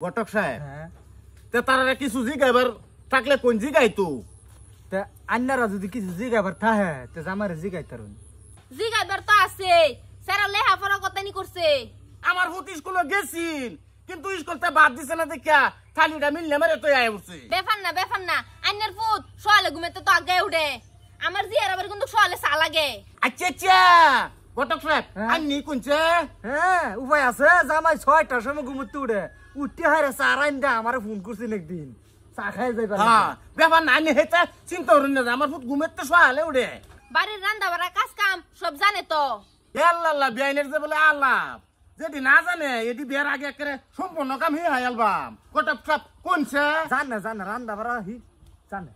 ঘটক সাহেব তে তারা কিছু জিগাইবার থাকলে কোন জিগাইতো তে আন্নারা যদি কিছু জিগাইবার থাকে তে জামারে জিগাইতারুন জিগাইবার তো আছে সারা লেহা পড়া কথা নি করছে আমার ভূত স্কুলে গেছিন কিন্তু স্কুলতে বাদ দিছে না দেখা থালিটা মিললে মেরে তো আয় উঠছে বেফান না আন্নার ফুট সোয়ালে ঘুমেতে তো আগে উঠে আমার জিয়ার আবার কিন্তু সোয়ালে চা লাগে আচ্ছা আচ্ছা ঘটক সাহেব আন্নি কোনছে উপায় আছে জামাই 6টার সময় ঘুমুতে উঠে উঠতে হারে সারাইন দা আমারে ফোন করছিন একদিন চা খাই যাইবা ব্যাপার না আন্নি হেতা চিন্তা করেন না আমার ভূত ঘুমেতে সোয়ালে উঠে বাড়ির রান্না বাড়া কাজ কাম সব জানে তো আল্লাহ বিয়াইনের যে বলে আলাপ যদি না জানে এটি বিয়ার আগে একেবারে সম্পূর্ণ কাম হে হয় অ্যালবাম ঘটক সাহেব কোনছে জানে রান্না বাড়া হি জানে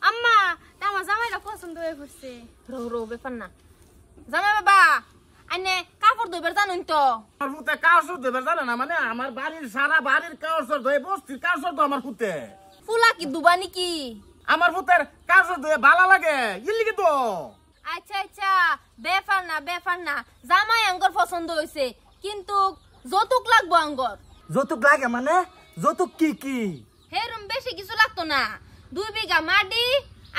আম্মা তা আমার জামাইটা পছন্দ হয়ে পড়ছে রো বেফান না জামাই বাবা আইনে কাপড় ধুইবার জানুন তো আমার ভূতে কাউসর দেবার জানে না মানে আমার বাড়ির সারা বাড়ির কাউসর ধুয়ে বস্তির কাউসর তো আমার ভূতে ফুলা কি দুবা নাকি আমার ভূতের কাউসর ধুয়ে ভালো লাগে ইল্লিগে তো আচ্ছা বেফান না জামাই আঙ্গর পছন্দ হইছে কিন্তু যৌতুক লাগবো আঙ্গর যৌতুক লাগে মানে যৌতুক কি হেরম বেশি কিছু লাগতো না 2 বিঘা মাটি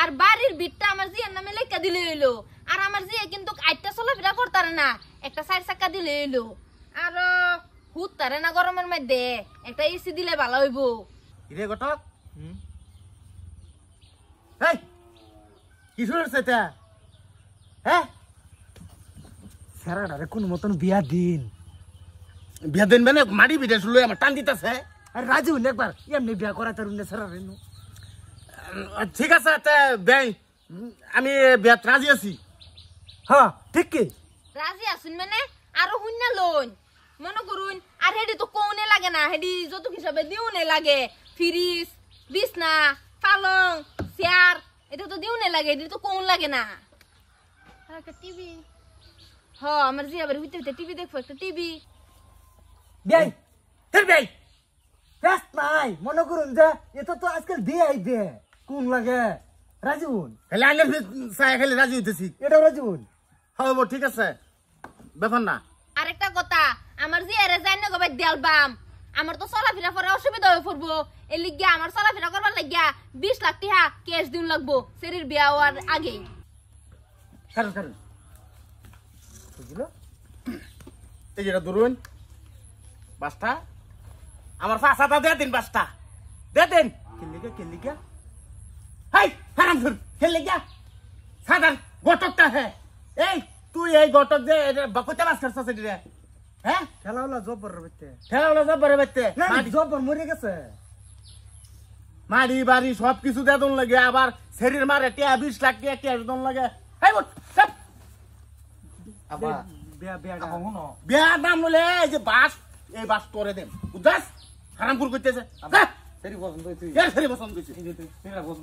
আর বাড়ির বিটটা আমার জিয়ার নামে লেখা দিলে হইলো আর আমার জিয়া কিন্তু আইটা চলাফেরা করতারে না একটা 4 চাকা দিলে হইলো আর হুতারে না গরমের মধ্যে একটা এসি দিলে ভালো হইবো রে ঘটক এই কি শুনছ এটা হ্যাঁ সেরাডারে কোন মতন বিয়া দিন বিয়া দিন মানে মাটি বিটে শুলো আমার টান দিতেছে আর রাজু একবার এমনি বিয়া করা তার সেরারে ঠিক আছে বেই আমি বিয়াত রাজি আছি হ্যাঁ ঠিক কি রাজি আসুন মানে আরো হুন্না লোন মনে করুন আর হেডি তো কোনে লাগে না হেডি যত হিসাবে দিউনে লাগে ফ্রিজ বিছনা পালং চেয়ার এটা তো দিউনে লাগে এটি তো কোন লাগে না আর একটা টিভি আমার জি আবার হইতে টিভি দেখবো একটা টিভি বেই ফের বেই ব্যস্ত নাই মনে করুন যে এটা তো আজকাল দে কোন লাগে রাজুন খালি আইনের চাই খালি রাজি হইতেছি এটা রাজুন হব ঠিক আছে ব্যাপার না আরেকটা কথা আমার জি আরে জানি গো ভাই দেলবাম আমার তো চলাফেরা করে অসুবিধা হয়ে পড়বো এই লিগিয়া আমার চলাফেরা করবার লাগিয়া 20 লাখ টাকা ক্যাশ দিন লাগবো শরীর বিয়া হওয়ার আগে কারণ বুঝলো এই যেটা ধরুন বাসটা আমার ফাঁসাটা দিয়ে দিন বাসটা দিয়ে দিন কেলিকা হাই হারাম ধর কেলিকা সাধারণ গটকটা হ্যাঁ এই তুই এই গটক যে বাকুতে বাস করছিস রে হ্যাঁ খেলাওলা জব্বর বেতে খেলা জব্বরে বেতে জব্বর মরে গেছে মাড়ি বাড়ি সবকিছু দেদন লাগে আবার শরীর মারে 20 লাখ টাকা ক্যাশ দন লাগে এই বট আবার বিয়া দাম বলে এই যে বাস এই বাস করে দেন বুঝছস হারামপুর করতেছে সেরি পছন্দ হইছে এর সেরি পছন্দ হইছে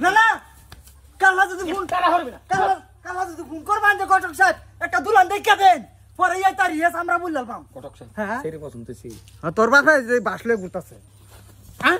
না কালা যদি ফোন তারা হবে না কালা যদি ফোন করবেন যে কটক সাহেব একটা দুলান দেখা দেন পরে এই তার ইয়েস আমরা বুঝলাম কটক সাহেব হ্যাঁ সেরি পছন্দ হইছে তোর বাপে যে বাসলে ঘুরতাছে হ্যাঁ